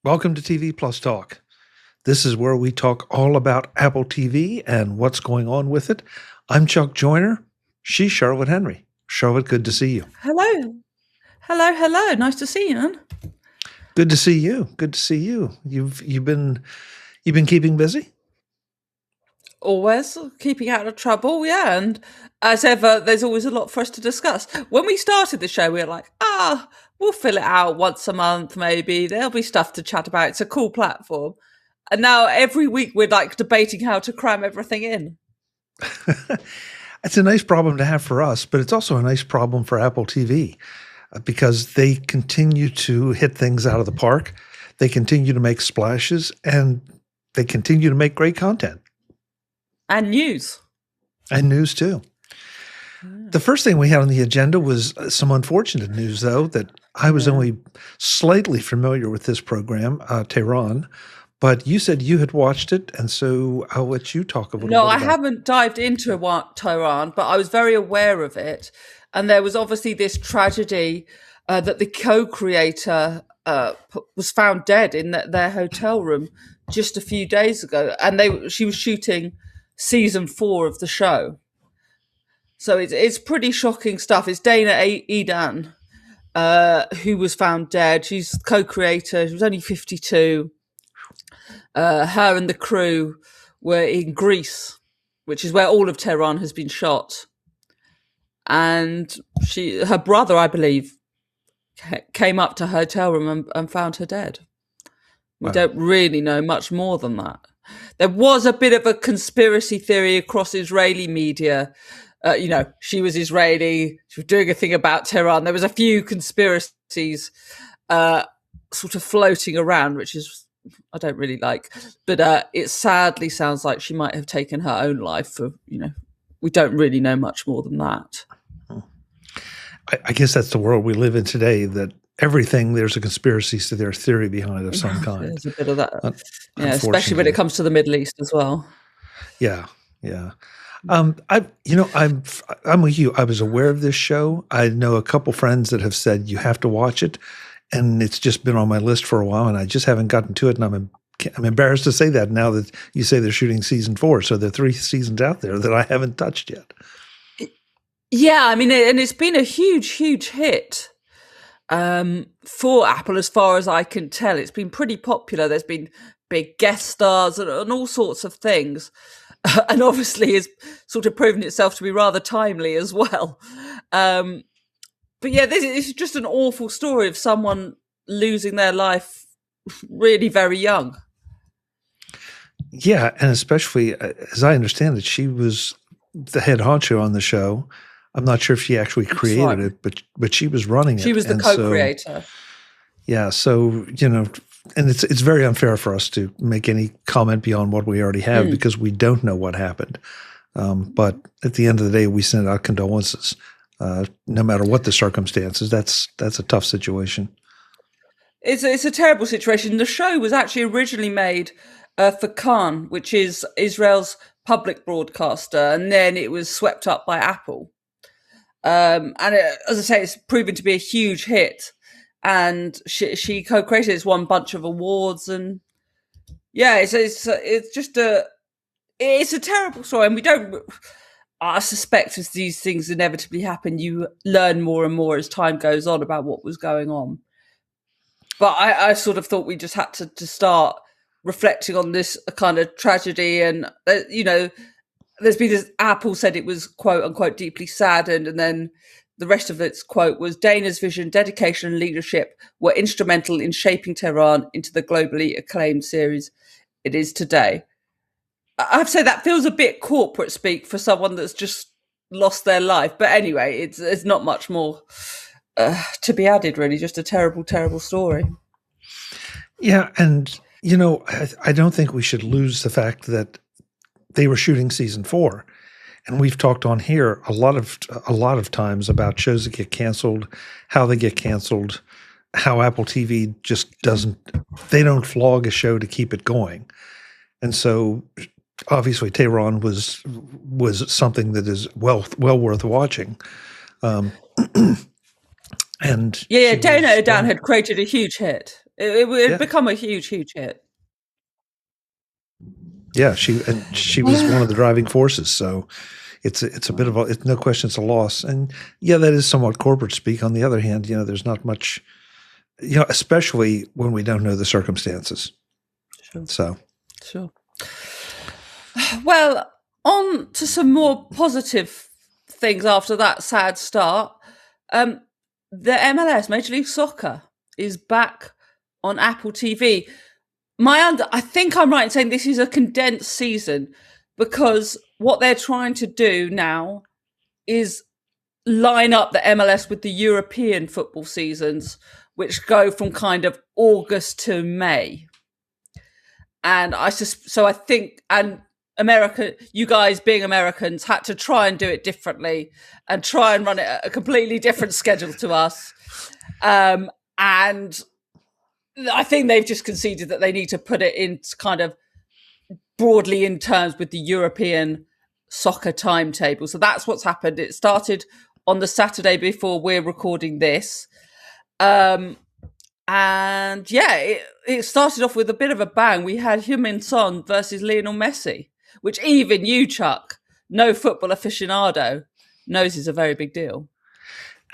Welcome to TV Plus Talk. This is where we talk all about Apple TV and what's going on with it. I'm Chuck Joyner. She's Charlotte Henry. Charlotte, good to see you. Hello. Hello. Nice to see you, man. Good to see you. Good to see you. You've been keeping busy? Always keeping out of trouble, yeah. And as ever, there's always a lot for us to discuss. When we started the show, we were like, we'll fill it out once a month, maybe. There'll be stuff to chat about. It's a cool platform. And now every week we're like debating how to cram everything in. It's a nice problem to have for us, but it's also a nice problem for Apple TV because they continue to hit things out of the park. They continue to make splashes and they continue to make great content. And news. And news too. The first thing we had on the agenda was some unfortunate news, though, that I was only slightly familiar with this program, Tehran, but you said you had watched it, and so I'll let you talk a little bit about it. No, I haven't dived into Tehran, but I was very aware of it. And there was obviously this tragedy that the co-creator was found dead in their hotel room just a few days ago. And she was shooting season 4 of the show. So it's pretty shocking stuff. It's Dana Edan, who was found dead. She's co-creator. She was only 52. Her and the crew were in Greece, which is where all of Tehran has been shot. And her brother, I believe, came up to her hotel room and found her dead. We don't really know much more than that. There was a bit of a conspiracy theory across Israeli media. She was Israeli. She was doing a thing about Tehran. There was a few conspiracies sort of floating around, which is I don't really like. But it sadly sounds like she might have taken her own life. We don't really know much more than that. I guess that's the world we live in today, that everything there's a conspiracy theory behind it of some kind. There's a bit of that. Especially when it comes to the Middle East as well. Yeah. I'm with you. I was aware of this show. I know a couple friends that have said you have to watch it, and it's just been on my list for a while, and I just haven't gotten to it. And I'm embarrassed to say that now that you say they're shooting season 4. So there are 3 seasons out there that I haven't touched yet. Yeah, I mean, and it's been a huge hit for Apple, as far as I can tell. It's been pretty popular. There's been big guest stars and all sorts of things. And obviously has sort of proven itself to be rather timely as well. But yeah, this is just an awful story of someone losing their life really very young. Yeah, and especially, as I understand it, she was the head honcho on the show. I'm not sure if she actually created it, but she was running it. She was the co-creator. So, and it's very unfair for us to make any comment beyond what we already have because we don't know what happened. But at the end of the day, we send out condolences. No matter what the circumstances, that's a tough situation. It's a terrible situation. The show was actually originally made for Khan, which is Israel's public broadcaster, and then it was swept up by Apple. As I say, it's proven to be a huge hit. And she co-created it. It's won a bunch of awards, and yeah, it's just it's a terrible story. And I suspect as these things inevitably happen, you learn more and more as time goes on about what was going on. But I sort of thought we just had to start reflecting on this kind of tragedy, and there's been this. Apple said it was quote unquote deeply saddened, and then the rest of its quote was Dana's vision, dedication, and leadership were instrumental in shaping Tehran into the globally acclaimed series it is today. I have to say that feels a bit corporate speak for someone that's just lost their life. But anyway, it's not much more to be added, really. Just a terrible, terrible story. Yeah, and, I don't think we should lose the fact that they were shooting season 4. And we've talked on here a lot of times about shows that get canceled, how they get canceled, how Apple TV just they don't flog a show to keep it going. And so obviously Tehran was something that is well worth watching. And Dana Edan had created a huge hit. It Yeah. become a huge, huge hit. Yeah, she was one of the driving forces. So it's a bit of a it's no question it's a loss. And yeah, that is somewhat corporate speak. On the other hand, there's not much, especially when we don't know the circumstances. Sure, So sure. Well, on to some more positive things after that sad start. Um, the MLS, Major League Soccer, is back on Apple TV. I think I'm right in saying this is a condensed season because what they're trying to do now is line up the MLS with the European football seasons, which go from kind of August to May. And I think, and America, you guys being Americans, had to try and do it differently and try and run it at a completely different schedule to us. And I think they've just conceded that they need to put it in kind of broadly in terms with the European soccer timetable. So that's what's happened. It started on the Saturday before we're recording this. And yeah, it started off with a bit of a bang. We had Heung-min Son versus Lionel Messi, which even you, Chuck, no football aficionado, knows is a very big deal.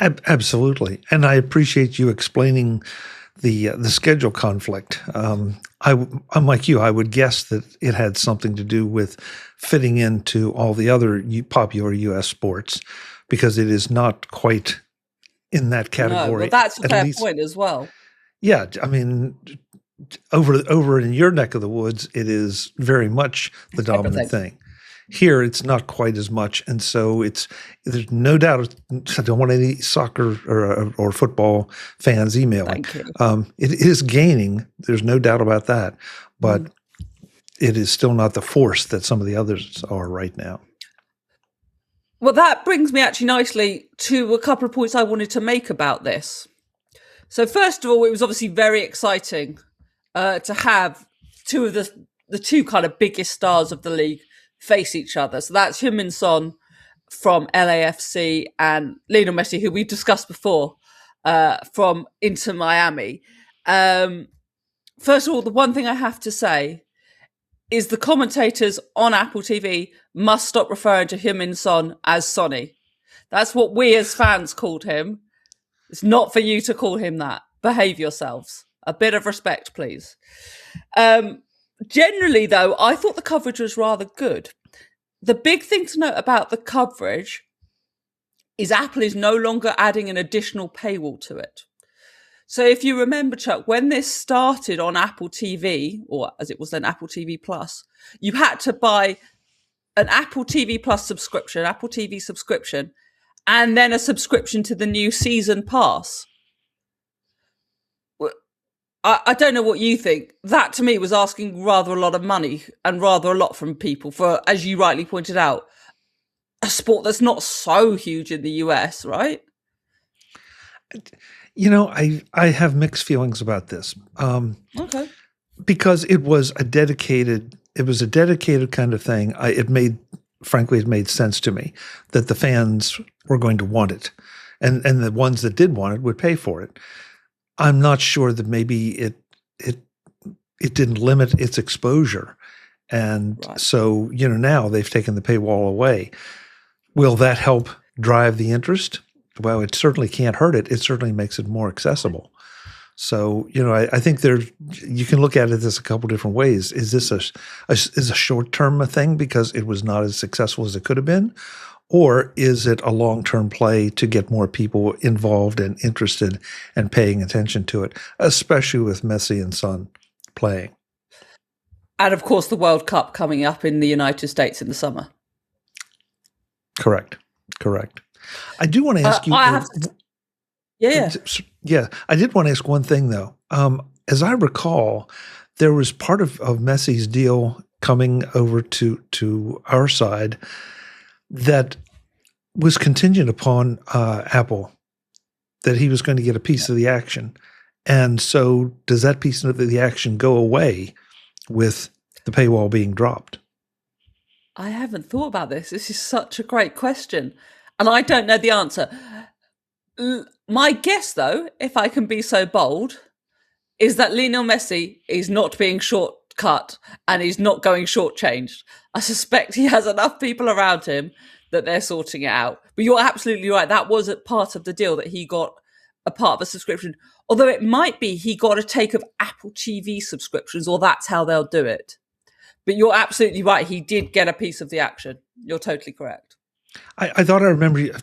absolutely, and I appreciate you explaining the schedule conflict. I'm like you. I would guess that it had something to do with fitting into all the other popular U.S. sports because it is not quite in that category. No, well, that's a fair point as well. Yeah, I mean, over in your neck of the woods, it is very much the dominant thing. Here, it's not quite as much, and so there's no doubt. I don't want any soccer or football fans emailing. It is gaining. There's no doubt about that, but it is still not the force that some of the others are right now. Well, that brings me actually nicely to a couple of points I wanted to make about this. So first of all, it was obviously very exciting to have two of the two kind of biggest stars of the league face each other. So that's Heung-min Son from LAFC and Lionel Messi, who we discussed before, from Inter Miami. First of all, the one thing I have to say is the commentators on Apple TV must stop referring to Heung-min Son as Sonny. That's what we as fans called him. It's not for you to call him that. Behave yourselves. A bit of respect, please. Generally, though, I thought the coverage was rather good. The big thing to note about the coverage is Apple is no longer adding an additional paywall to it. So if you remember, Chuck, when this started on Apple TV, or as it was then Apple TV Plus, you had to buy an Apple TV Plus subscription, Apple TV subscription, and then a subscription to the new season pass. I don't know what you think. That to me was asking rather a lot of money and rather a lot from people for, as you rightly pointed out, a sport that's not so huge in the US, right? I have mixed feelings about this. Okay. Because it was a dedicated kind of thing. It made sense to me that the fans were going to want it, and the ones that did want it would pay for it. I'm not sure that maybe it didn't limit its exposure, and right. So now they've taken the paywall away. Will that help drive the interest? Well, it certainly can't hurt it. It certainly makes it more accessible. So, I think you can look at it as a couple different ways. Is this a short-term thing because it was not as successful as it could have been? Or is it a long-term play to get more people involved and interested and paying attention to it, especially with Messi and Son playing? And, of course, the World Cup coming up in the United States in the summer. Correct. I do want to ask you. Yeah. I did want to ask one thing, though. As I recall, there was part of Messi's deal coming over to our side that was contingent upon Apple, that he was going to get a piece of the action. And so does that piece of the action go away with the paywall being dropped? I haven't thought about this. This is such a great question. And I don't know the answer. My guess, though, if I can be so bold, is that Lionel Messi is not being shortcut and he's not going shortchanged. I suspect he has enough people around him that they're sorting it out. But you're absolutely right. That was a part of the deal, that he got a part of a subscription. Although it might be he got a take of Apple TV subscriptions, or that's how they'll do it. But you're absolutely right. He did get a piece of the action. You're totally correct. I thought I remember you.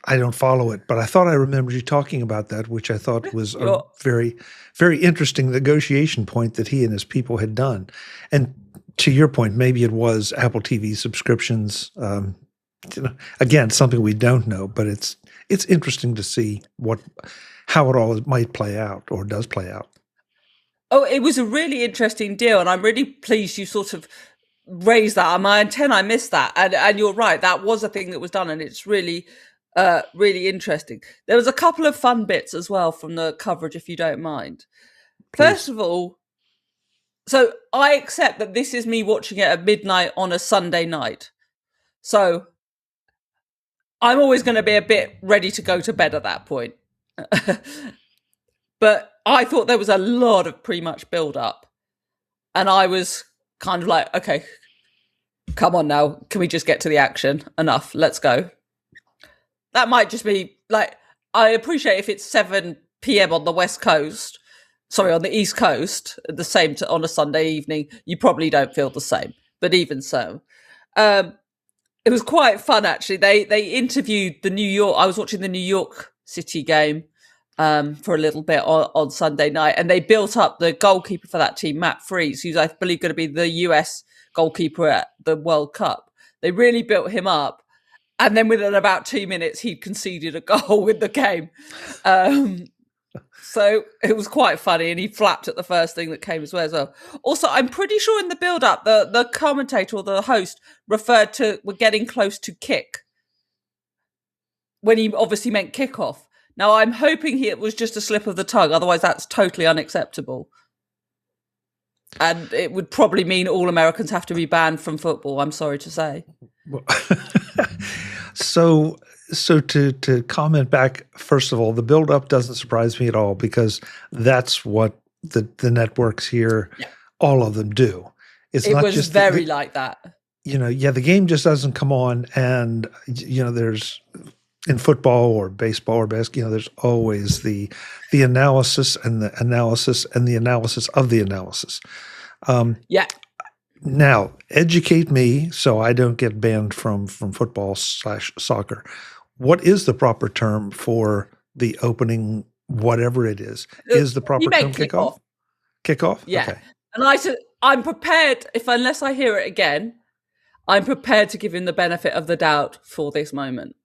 I don't follow it, but I thought I remembered you talking about that, which I thought was a very, very interesting negotiation point that he and his people had done. And to your point, maybe it was Apple TV subscriptions. Again, something we don't know, but it's interesting to see how it all might play out, or does play out. Oh, it was a really interesting deal, and I'm really pleased you sort of raised that. On my antenna, I missed that, and you're right. That was a thing that was done, and it's really really interesting. There was a couple of fun bits as well from the coverage, if you don't mind. Please. First of all, so I accept that this is me watching it at midnight on a Sunday night. So I'm always going to be a bit ready to go to bed at that point. But I thought there was a lot of pre-match build-up. And I was kind of like, okay, come on now. Can we just get to the action? Enough. Let's go. That might just be like, I appreciate if it's 7 p.m. on the West Coast, on the East Coast, the same on a Sunday evening, you probably don't feel the same. But even so, it was quite fun, actually. They interviewed I was watching the New York City game for a little bit on Sunday night, and they built up the goalkeeper for that team, Matt Freese, who's, I believe, going to be the US goalkeeper at the World Cup. They really built him up. And then within about 2 minutes, he'd conceded a goal in the game. So it was quite funny, and he flapped at the first thing that came his way as well. Also, I'm pretty sure in the build-up, the commentator or the host referred to we're getting close to kick, when he obviously meant kickoff. Now, I'm hoping it was just a slip of the tongue. Otherwise, that's totally unacceptable. And it would probably mean all Americans have to be banned from football, I'm sorry to say. Well, so to comment back, first of all, the build-up doesn't surprise me at all, because that's what the networks here, all of them do. It not was just very like that. The game just doesn't come on, and there's, in football or baseball or basketball, there's always the analysis and the analysis and the analysis of the analysis. Now, educate me so I don't get banned from football/soccer. What is the proper term for the opening, whatever it is? Is the proper term kickoff? Kickoff? Yeah. Okay. And I said, I'm prepared, unless I hear it again, I'm prepared to give him the benefit of the doubt for this moment.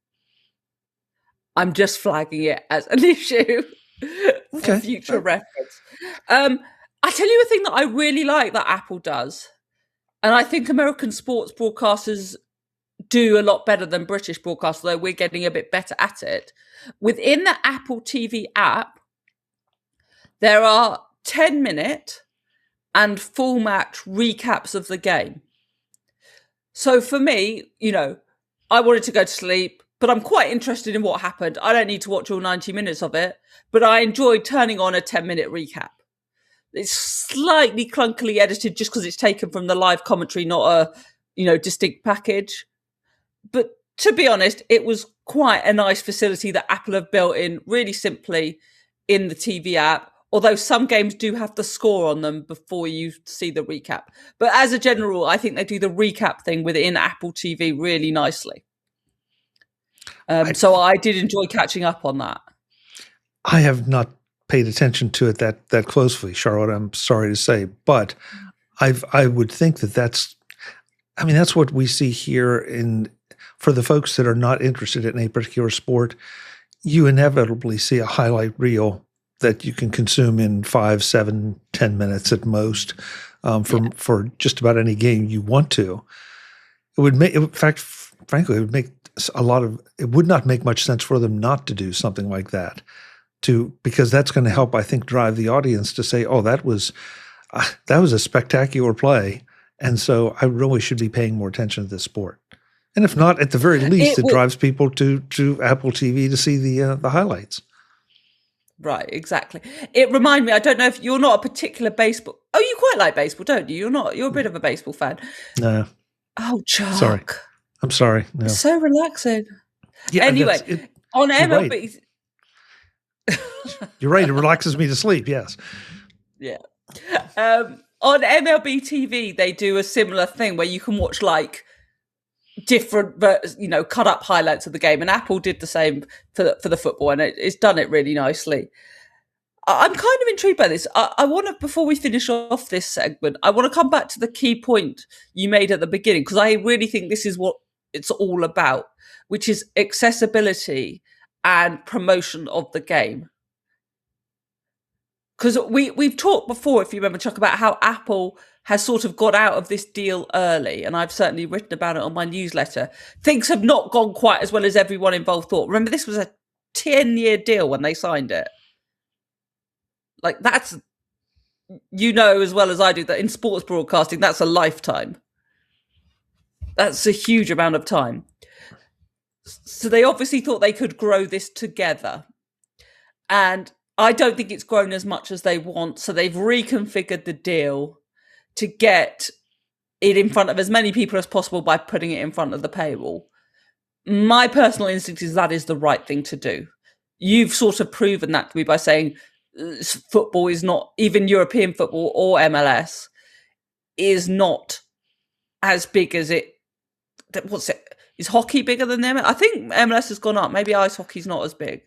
I'm just flagging it as an issue for future reference. I tell you a thing that I really like that Apple does, and I think American sports broadcasters do a lot better than British broadcasters, though we're getting a bit better at it. Within the Apple TV app, there are 10-minute and full match recaps of the game. So for me, I wanted to go to sleep, but I'm quite interested in what happened. I don't need to watch all 90 minutes of it, but I enjoyed turning on a 10-minute recap. It's slightly clunkily edited just because it's taken from the live commentary, not a, distinct package. But to be honest, it was quite a nice facility that Apple have built in really simply in the TV app, although some games do have the score on them before you see the recap. But as a general rule, I think they do the recap thing within Apple TV really nicely. So I did enjoy catching up on that. I have not paid attention to it that closely, Charlotte, I'm sorry to say, but I would think that's what we see here for the folks that are not interested in a particular sport. You inevitably see a highlight reel that you can consume in 5, 7, 10 minutes at most, for just about any game you want to. It would make, in fact, frankly, it would make it would not make much sense for them not to do something like that, because that's going to help, I think, drive the audience to say, oh, that was a spectacular play. And so I really should be paying more attention to this sport. And if not, at the very least, it drives people to Apple TV to see the highlights. Right, exactly. It reminded me, I don't know if you're not a particular baseball. Oh, you quite like baseball, don't you? You're a bit of a baseball fan. No, Oh, sorry. Chuck. I'm sorry. It's No. so relaxing. Yeah, that's Anyway, it. on You're right. MLB. You're right. It relaxes me to sleep. Yes. Yeah. On MLB TV, they do a similar thing where you can watch like different, cut up highlights of the game. And Apple did the same for the football, and it's done it really nicely. I'm kind of intrigued by this. I want to, before we finish off this segment, I want to come back to the key point you made at the beginning, because I really think this is what it's all about, which is accessibility and promotion of the game. Because we've talked before, if you remember, Chuck, about how Apple has sort of got out of this deal early, and I've certainly written about it on my newsletter. Things have not gone quite as well as everyone involved thought. Remember, this was a 10-year deal when they signed it. Like, that's, as well as I do, that in sports broadcasting, that's a lifetime. That's a huge amount of time. So they obviously thought they could grow this together. And I don't think it's grown as much as they want. So they've reconfigured the deal to get it in front of as many people as possible by putting it in front of the paywall. My personal instinct is that is the right thing to do. You've sort of proven that to me by saying football is not, even European football or MLS, is not as big as it. What's it? Is hockey bigger than them? I think MLS has gone up. Maybe ice hockey's not as big.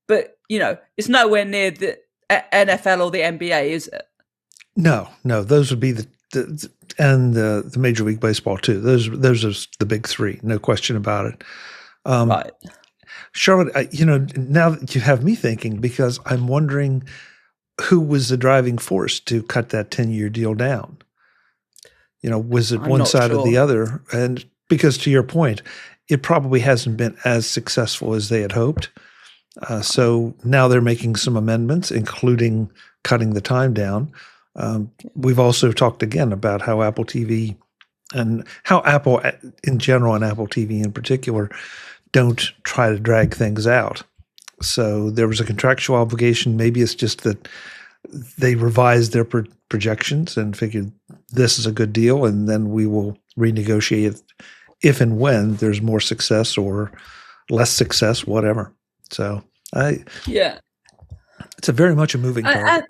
But, it's nowhere near the NFL or the NBA, is it? No. Those would be the Major League Baseball too. Those are the big three, no question about it. Right. Charlotte, now that you have me thinking, because I'm wondering who was the driving force to cut that 10-year deal down. Was it one side or the other? And because to your point, it probably hasn't been as successful as they had hoped. So now they're making some amendments, including cutting the time down. We've also talked again about how Apple TV and how Apple in general and Apple TV in particular don't try to drag things out. So there was a contractual obligation. Maybe it's just that they revised their projections and figured this is a good deal, and then we will renegotiate it if and when there's more success or less success, whatever. So it's a very much a moving target.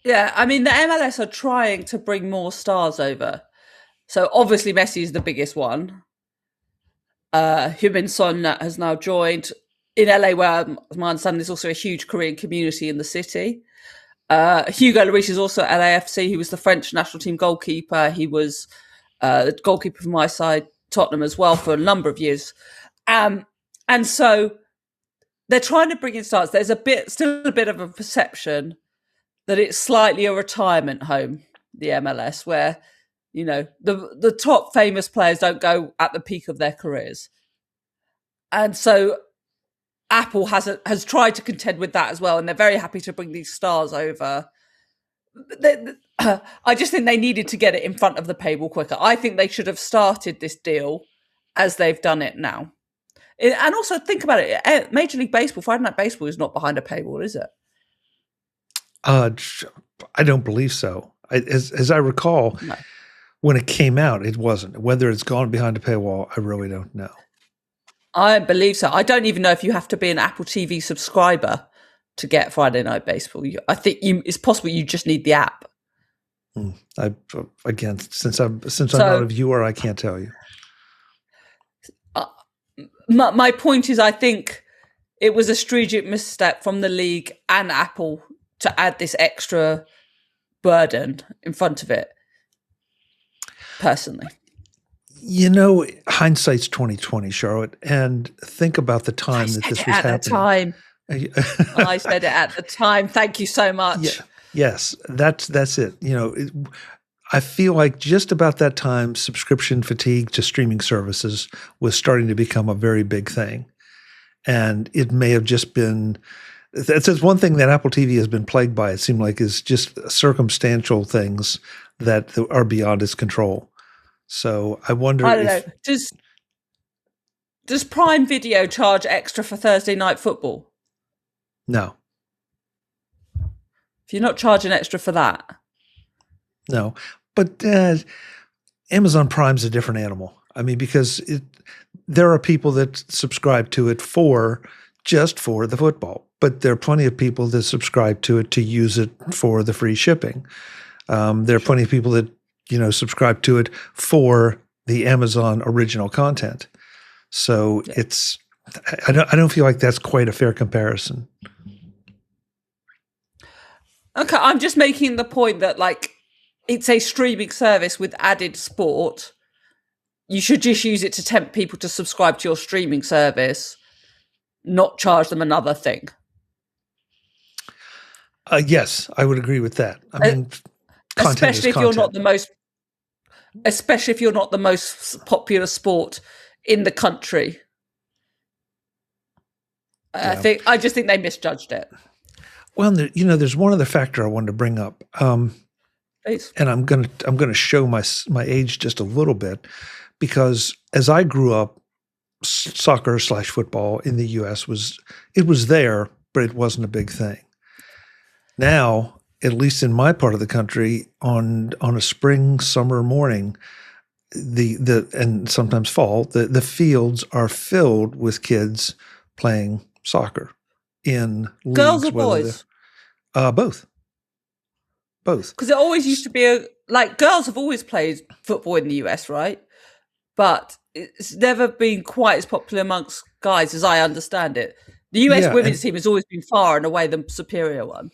I mean, the MLS are trying to bring more stars over. So obviously Messi is the biggest one. Heung-min Son has now joined. In LA, where my understanding there's also a huge Korean community in the city. Hugo Lloris is also at LAFC. He was the French national team goalkeeper. He was the goalkeeper for my side, Tottenham, as well, for a number of years. And so they're trying to bring in stars. There's still a bit of a perception that it's slightly a retirement home, the MLS, where, the top famous players don't go at the peak of their careers. And so Apple has tried to contend with that as well, and they're very happy to bring these stars over. I just think they needed to get it in front of the paywall quicker. I think they should have started this deal as they've done it now. And also think about it, Major League Baseball, Friday Night Baseball is not behind a paywall, is it? I don't believe so. As I recall, no. When it came out, it wasn't. Whether it's gone behind a paywall, I really don't know. I believe so. I don't even know if you have to be an Apple TV subscriber to get Friday Night Baseball. I think it's possible you just need the app. Again, since I'm not a viewer, I can't tell you. My point is, I think it was a strategic misstep from the league and Apple to add this extra burden in front of it. Personally. Hindsight's 2020, Charlotte, and think about the time that this was happening. I said it at the time. Thank you so much. Yeah. Yes, that's it. I feel like just about that time, subscription fatigue to streaming services was starting to become a very big thing, and it may have just been. That's one thing that Apple TV has been plagued by. It seemed like is just circumstantial things that are beyond its control. So I wonder. I don't know. Does Prime Video charge extra for Thursday Night Football? No. If you're not charging extra for that. No, but Amazon Prime's a different animal. I mean, because there are people that subscribe to it just for the football, but there are plenty of people that subscribe to it to use it for the free shipping. There are plenty of people that subscribe to it for the Amazon original content. So I don't feel like that's quite a fair comparison. Okay, I'm just making the point that it's a streaming service with added sport. You should just use it to tempt people to subscribe to your streaming service, not charge them another thing. Yes, I would agree with that. I mean, especially if you're not the most popular sport in the country. Yeah. I just think they misjudged it. Well, there's one other factor I wanted to bring up, and I'm gonna show my age just a little bit, because as I grew up, soccer/football in the U.S. was there, but it wasn't a big thing. Now, at least in my part of the country, on a spring, summer morning, and sometimes fall, the fields are filled with kids playing soccer in leagues. Girls or boys? Both. Because it always used to be girls have always played football in the US, right? But it's never been quite as popular amongst guys as I understand it. The US women's team has always been far and away the superior one.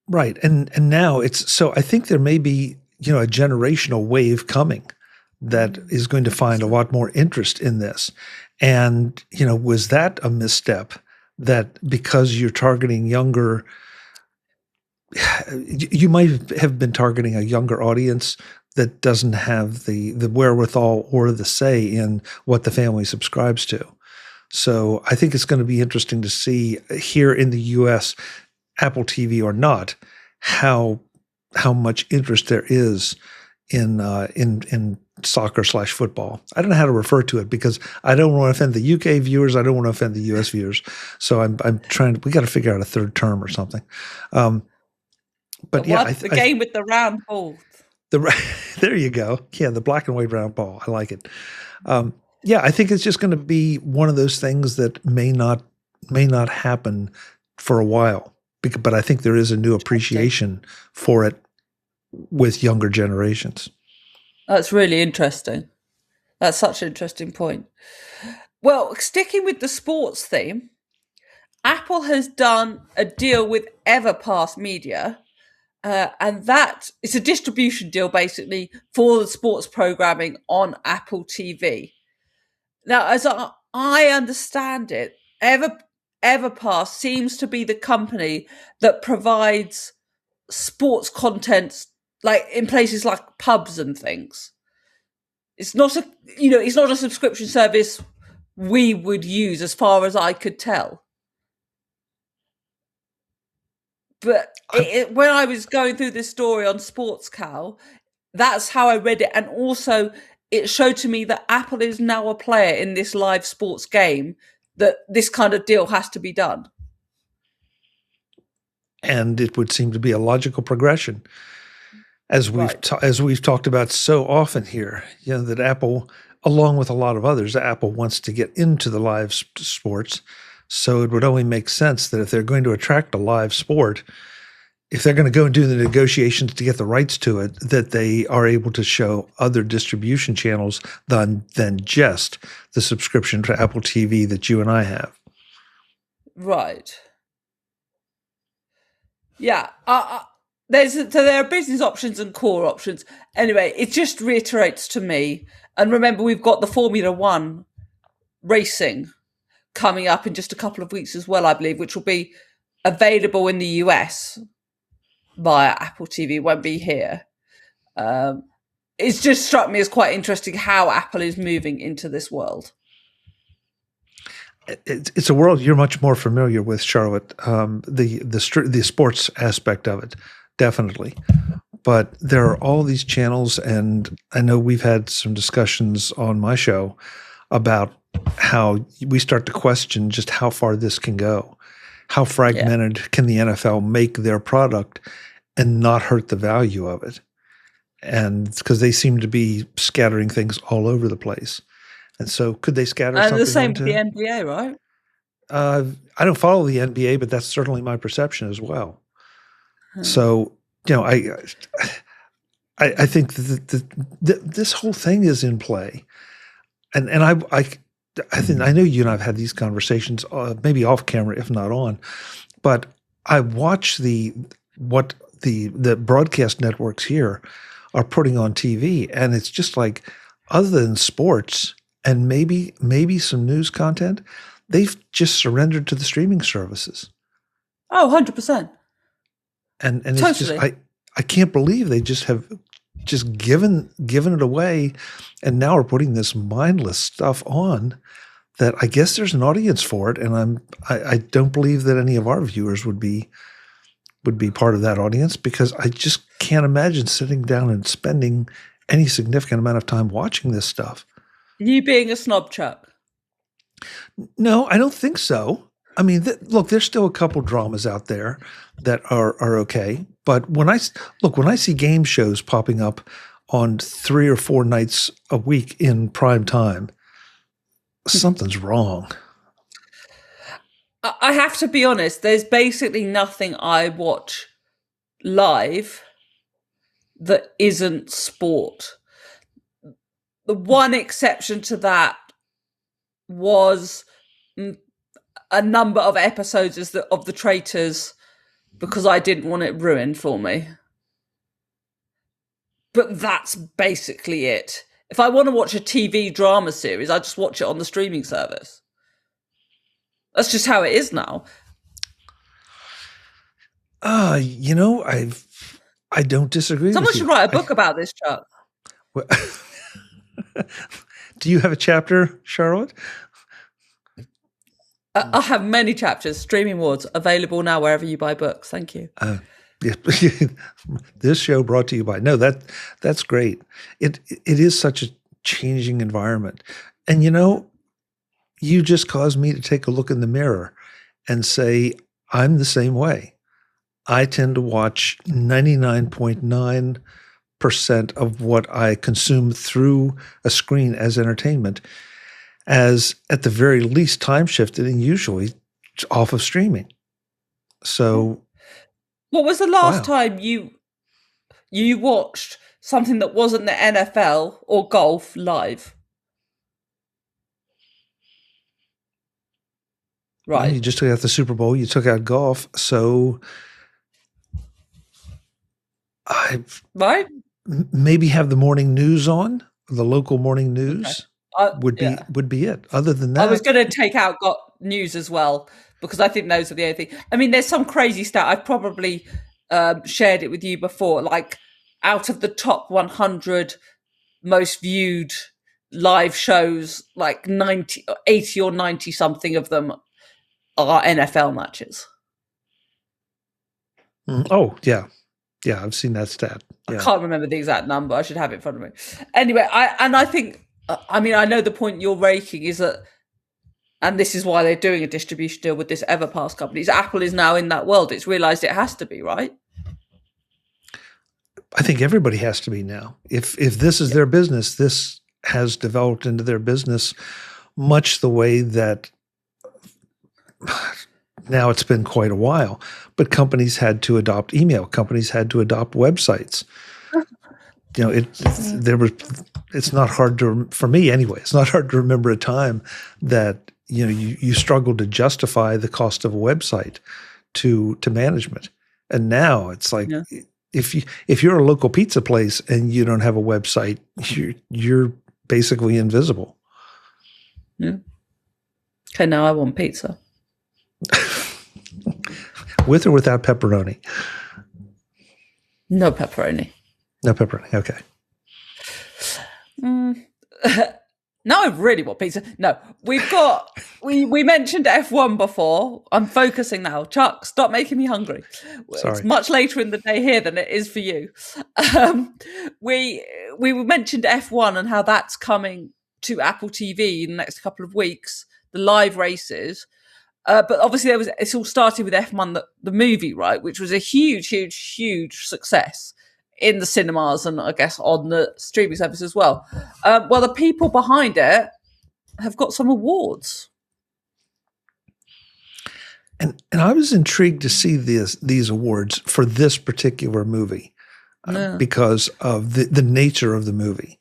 Right. And now so I think there may be, a generational wave coming that is going to find a lot more interest in this. And, was that a misstep that because you're targeting younger, you might have been targeting a younger audience that doesn't have the wherewithal or the say in what the family subscribes to. So I think it's going to be interesting to see here in the U.S., Apple TV or not, how much interest there is in soccer/football. I don't know how to refer to it because I don't want to offend the UK viewers. I don't want to offend the US viewers. So I'm trying. We got to figure out a third term or something. But the game with the round ball. There you go. Yeah, the black and white round ball. I like it. I think it's just going to be one of those things that may not happen for a while. But I think there is a new appreciation for it with younger generations. That's really interesting. That's such an interesting point. Well, sticking with the sports theme, Apple has done a deal with Everpass Media, and that is a distribution deal basically for the sports programming on Apple TV. Now, as I understand it, Everpass seems to be the company that provides sports content in places like pubs and things. It's not a subscription service we would use as far as I could tell. But when I was going through this story on Sports Cow, that's how I read it. And also it showed to me that Apple is now a player in this live sports game, that this kind of deal has to be done. And it would seem to be a logical progression. As we've talked about so often here, that Apple, along with a lot of others, Apple wants to get into the live sports. So it would only make sense that if they're going to attract a live sport, if they're going to go and do the negotiations to get the rights to it, that they are able to show other distribution channels than just the subscription to Apple TV that you and I have. Right. Yeah. There are business options and core options. Anyway, it just reiterates to me, and remember, we've got the Formula One racing coming up in just a couple of weeks as well, I believe, which will be available in the US via Apple TV. It won't be here. It's just struck me as quite interesting how Apple is moving into this world. It's a world you're much more familiar with, Charlotte. The sports aspect of it, definitely. But there are all these channels, and I know we've had some discussions on my show about how we start to question just how far this can go. How fragmented can the NFL make their product? and not hurt the value of it. And because they seem to be scattering things all over the place. And so could they scatter And the something same with the onto? NBA, right? I don't follow the NBA, but that's certainly my perception as well. Hmm. So, I think this whole thing is in play. And I think I know you and I've had these conversations, maybe off camera, if not on, but I watch what the broadcast networks here are putting on TV, and it's just like, other than sports and maybe some news content, they've just surrendered to the streaming services. Oh, 100%. And it's just, Totally. I can't believe they just have just given it away, and now we're putting this mindless stuff on that I guess there's an audience for it, and I don't believe that any of our viewers would be part of that audience, because I just can't imagine sitting down and spending any significant amount of time watching this stuff. You being a snob, Chuck. No, I don't think so. I mean, look, there's still a couple dramas out there that are okay, but when I see game shows popping up on 3 or 4 nights a week in prime time, something's wrong. I have to be honest, there's basically nothing I watch live that isn't sport. The one exception to that was a number of episodes of The Traitors, because I didn't want it ruined for me. But that's basically it. If I want to watch a TV drama series, I just watch it on the streaming service. That's just how it is now. I don't disagree Someone with you. should write a book about this, Chuck. Do you have a chapter, Charlotte? I have many chapters. Streaming Wars, available now wherever you buy books. Thank you. Yeah. This show brought to you by. No, that's great. It is such a changing environment, and you just caused me to take a look in the mirror and say, I'm the same way. I tend to watch 99.9% of what I consume through a screen as entertainment as, at the very least, time shifted, and usually off of streaming. So, what was the last time you watched something that wasn't the NFL or golf live? Right. Well, you just took out the Super Bowl. You took out golf. So I maybe have the morning news on, the local morning news. Okay. Would be it. Other than that, I was going to take out news as well, because I think those are the only thing. I mean, there's some crazy stat. I've probably shared it with you before. Like, out of the top 100 most viewed live shows, like 80 or 90 something of them are NFL matches. Oh, yeah. Yeah, I've seen that stat. Yeah. I can't remember the exact number. I should have it in front of me. Anyway, I think, I mean, I know the point you're making is that, and this is why they're doing a distribution deal with this Everpass company, is Apple is now in that world. It's realized it has to be, right? I think everybody has to be now. If this is their business, this has developed into their business, much the way that now it's been quite a while, but companies had to adopt email. Companies had to adopt websites. It's not hard for me anyway. It's not hard to remember a time that you struggled to justify the cost of a website to management, and now it's like, if you're a local pizza place and you don't have a website, you're basically invisible. Yeah. Okay, now I want pizza. With or without pepperoni? No pepperoni. No pepperoni. Okay. Now I really want pizza. No, we mentioned F1 before. I'm focusing now. Chuck, stop making me hungry. Sorry. It's much later in the day here than it is for you. We mentioned F1 and how that's coming to Apple TV in the next couple of weeks, the live races. But obviously, it's all started with F1, the movie, right, which was a huge, huge, huge success in the cinemas and I guess on the streaming service as well. Well, the people behind it have got some awards. And I was intrigued to see these awards for this particular movie because of the nature of the movie,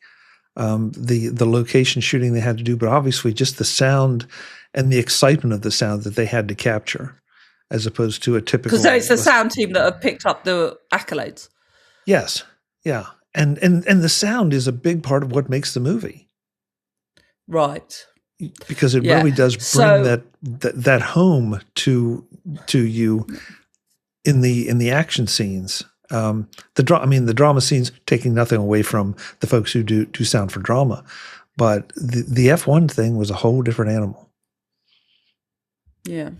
the location shooting they had to do, but obviously just the sound and the excitement of the sound that they had to capture, as opposed to a typical. Because it's the sound team that have picked up the accolades. Yes, yeah, and the sound is a big part of what makes the movie, right? Because it really does bring that home to you in the action scenes. The drama scenes, taking nothing away from the folks who do sound for drama, but the F1 thing was a whole different animal. Yeah.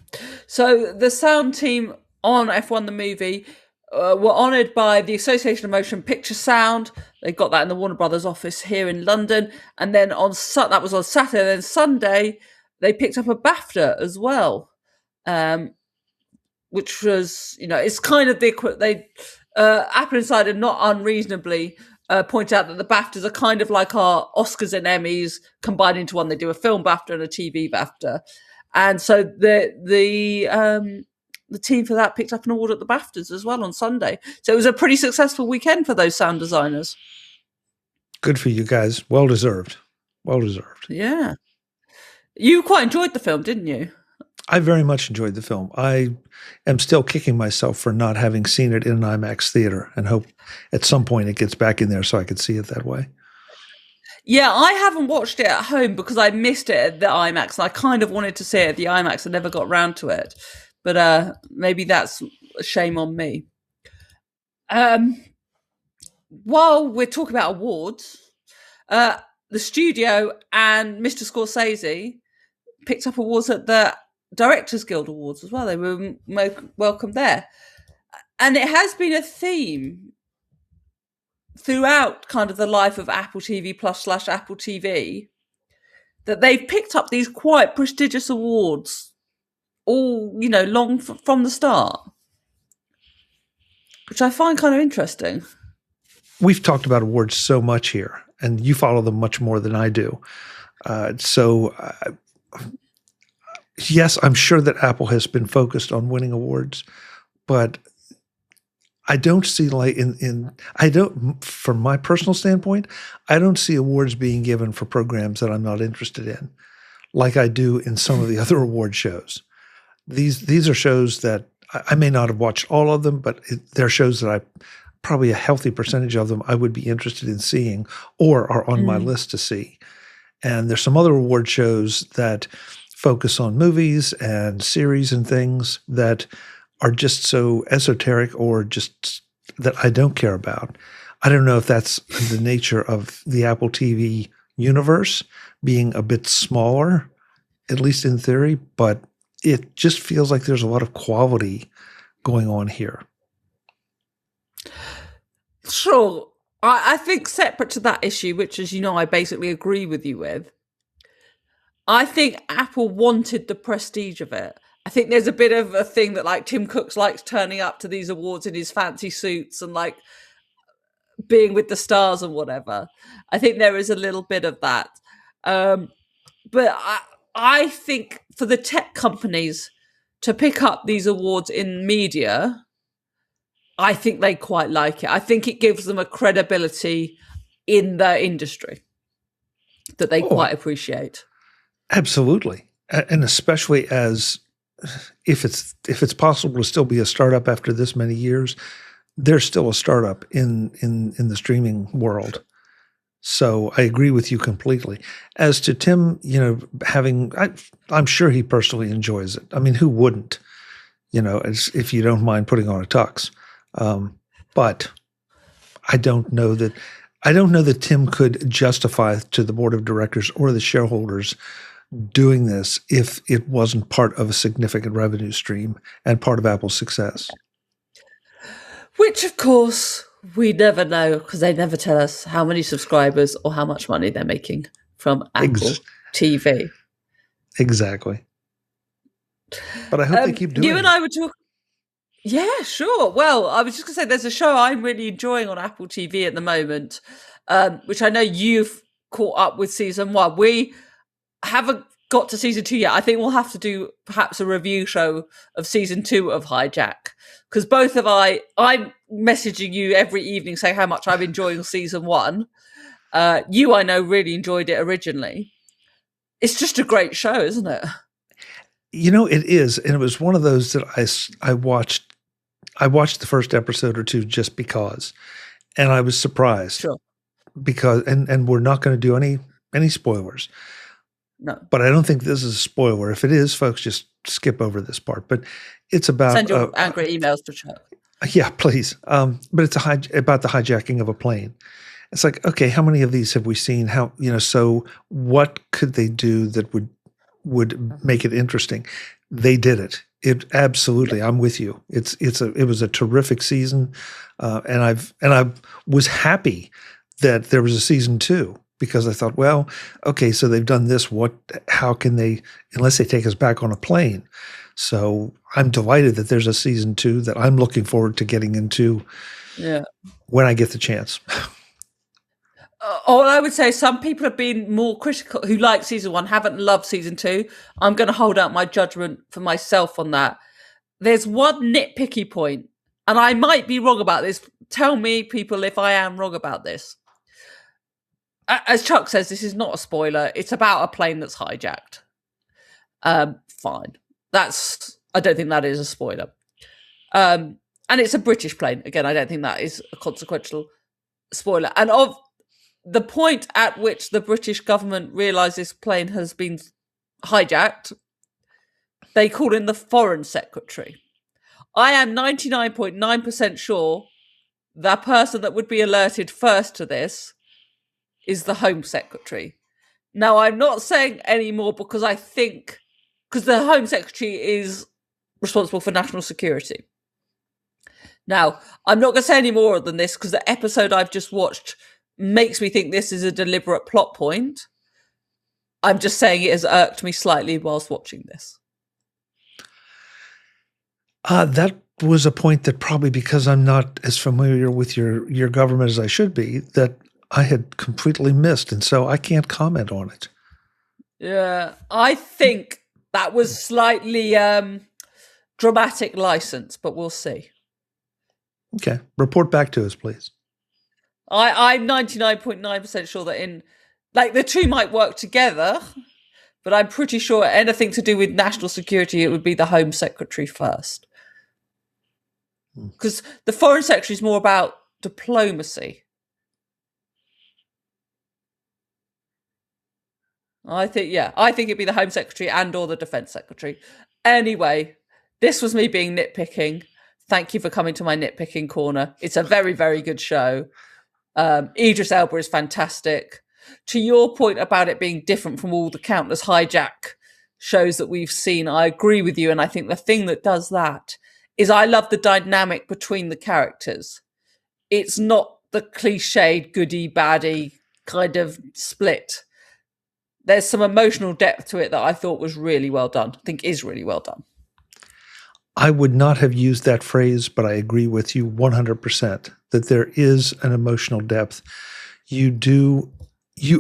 So the sound team on F1 the movie were honoured by the Association of Motion Picture Sound. They got that in the Warner Brothers office here in London. And then that was on Saturday. Then Sunday, they picked up a BAFTA as well, which was, it's kind of Apple Insider not unreasonably point out that the BAFTAs are kind of like our Oscars and Emmys combined into one. They do a film BAFTA and a TV BAFTA. And so the team for that picked up an award at the BAFTAs as well on Sunday. So it was a pretty successful weekend for those sound designers. Good for you guys. Well deserved. Well deserved. Yeah. You quite enjoyed the film, didn't you? I very much enjoyed the film. I am still kicking myself for not having seen it in an IMAX theater, and hope at some point it gets back in there so I could see it that way. Yeah, I haven't watched it at home because I missed it at the IMAX, and I kind of wanted to see it at the IMAX and never got round to it. But maybe that's a shame on me. While we're talking about awards, the studio and Mr. Scorsese picked up awards at the Directors Guild Awards as well. They were welcome there. And it has been a theme throughout kind of the life of Apple TV Plus / Apple TV that they've picked up these quite prestigious awards all, long from the start, which I find kind of interesting. We've talked about awards so much here, and you follow them much more than I do. Yes, I'm sure that Apple has been focused on winning awards, but I don't see from my personal standpoint, I don't see awards being given for programs that I'm not interested in, like I do in some of the other award shows. These are shows that I may not have watched all of them, but they're shows that probably a healthy percentage of them I would be interested in seeing or are on my list to see. And there's some other award shows that focus on movies and series and things that are just so esoteric or just that I don't care about. I don't know if that's the nature of the Apple TV universe being a bit smaller, at least in theory, but it just feels like there's a lot of quality going on here. Sure. I think separate to that issue, which, as you know, I basically agree with you with, I think Apple wanted the prestige of it. I think there's a bit of a thing that like Tim Cook likes turning up to these awards in his fancy suits and like being with the stars and whatever. I think there is a little bit of that. But I think for the tech companies to pick up these awards in media, I think they quite like it. I think it gives them a credibility in the industry that they quite appreciate. Absolutely. And especially as if it's possible to still be a startup after this many years, there's still a startup in the streaming world. So I agree with you completely. As to Tim, I'm sure he personally enjoys it. I mean, who wouldn't? If you don't mind putting on a tux. But I don't know that Tim could justify to the board of directors or the shareholders doing this if it wasn't part of a significant revenue stream and part of Apple's success. Which, of course, we never know because they never tell us how many subscribers or how much money they're making from Apple TV. Exactly. But I hope they keep doing You and it. I were talking. Yeah, sure. Well, I was just going to say there's a show I'm really enjoying on Apple TV at the moment, which I know you've caught up with season one. We haven't got to season two yet. I think we'll have to do perhaps a review show of season two of Hijack, because I'm messaging you every evening saying how much I'm enjoying season one. You, I know, really enjoyed it originally. It's just a great show, isn't it? It is, and it was one of those that I watched. I watched the first episode or two just because, and I was surprised Sure. because, and we're not going to do any spoilers. No. But I don't think this is a spoiler. If it is, folks, just skip over this part. But it's about Send your angry emails to Chuck. yeah, please. But it's about the hijacking of a plane. It's like, okay, how many of these have we seen? How so what could they do that would make it interesting? They did it. It absolutely. I'm with you. It was a terrific season, and I was happy that there was a season two, because I thought, well, okay, so they've done this. How can they, unless they take us back on a plane? So I'm delighted that there's a season two that I'm looking forward to getting into. Yeah. When I get the chance. Or I would say some people have been more critical, who like season one, haven't loved season two. I'm going to hold out my judgment for myself on that. There's one nitpicky point, and I might be wrong about this. Tell me, people, if I am wrong about this. As Chuck says, this is not a spoiler. It's about a plane that's hijacked. Fine. I don't think that is a spoiler. And it's a British plane. Again, I don't think that is a consequential spoiler. And of the point at which the British government realised this plane has been hijacked, they call in the Foreign Secretary. I am 99.9% sure the person that would be alerted first to this is the Home Secretary. Now, I'm not saying any more because the Home Secretary is responsible for national security. Now, I'm not going to say any more than this because the episode I've just watched makes me think this is a deliberate plot point. I'm just saying it has irked me slightly whilst watching this. That was a point that probably, because I'm not as familiar with your government as I should be, that I had completely missed, and so I can't comment on it. Yeah, I think that was slightly dramatic license, but we'll see. Okay, report back to us, please. I'm 99.9% sure that the two might work together, but I'm pretty sure anything to do with national security, it would be the Home Secretary first. Because the Foreign Secretary is more about diplomacy. I think it'd be the Home Secretary or the Defence Secretary. Anyway, this was me being nitpicking. Thank you for coming to my nitpicking corner. It's a very, very good show. Idris Elba is fantastic. To your point about it being different from all the countless hijack shows that we've seen, I agree with you. And I think the thing that does that is I love the dynamic between the characters. It's not the cliched goody baddie kind of split. There's some emotional depth to it that I thought was really well done. I think is really well done. I would not have used that phrase, but I agree with you 100% that there is an emotional depth. You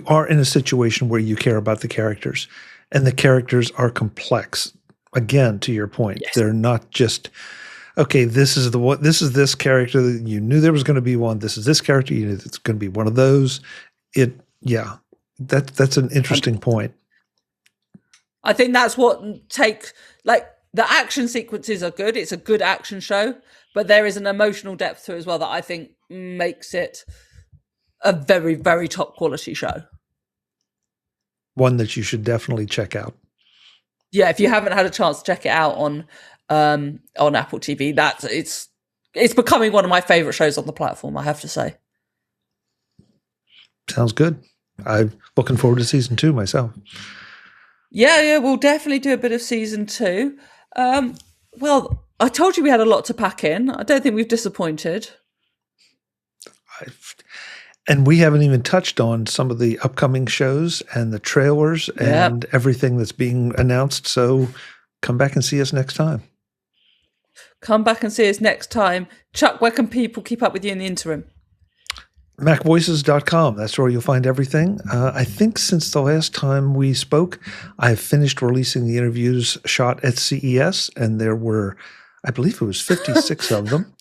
are in a situation where you care about the characters, and the characters are complex. Again, to your point, yes. They're not just, okay, this is this character that you knew there was going to be one. This is this character, you knew it's going to be one of those. That's an interesting point. I think that's what the action sequences are good. It's a good action show, but there is an emotional depth to it as well that I think makes it a very, very top quality show. One that you should definitely check out. Yeah, if you haven't had a chance to check it out on Apple TV, it's becoming one of my favorite shows on the platform, I have to say. Sounds good. I'm looking forward to season 2 myself. Yeah, we'll definitely do a bit of season 2. Well, I told you we had a lot to pack in. I don't think we've disappointed. And we haven't even touched on some of the upcoming shows and the trailers and everything that's being announced. So come back and see us next time. Come back and see us next time. Chuck, where can people keep up with you in the interim? MacVoices.com. That's where you'll find everything. I think since the last time we spoke, I've finished releasing the interviews shot at CES, and there were, I believe it was 56 of them.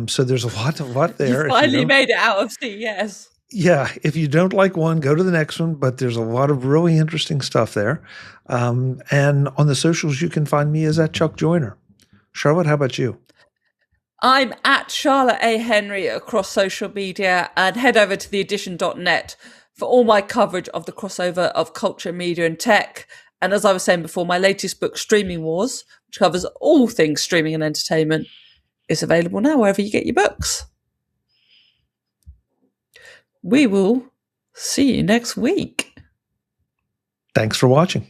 So there's a lot there. You finally made it out of CES. Yeah, if you don't like one, go to the next one, but there's a lot of really interesting stuff there. And on the socials, you can find me as at Chuck Joyner. Charlotte, how about you? I'm at Charlotte A. Henry across social media, and head over to theedition.net for all my coverage of the crossover of culture, media and tech. And as I was saying before, my latest book, Streaming Wars, which covers all things streaming and entertainment, is available now wherever you get your books. We will see you next week. Thanks for watching.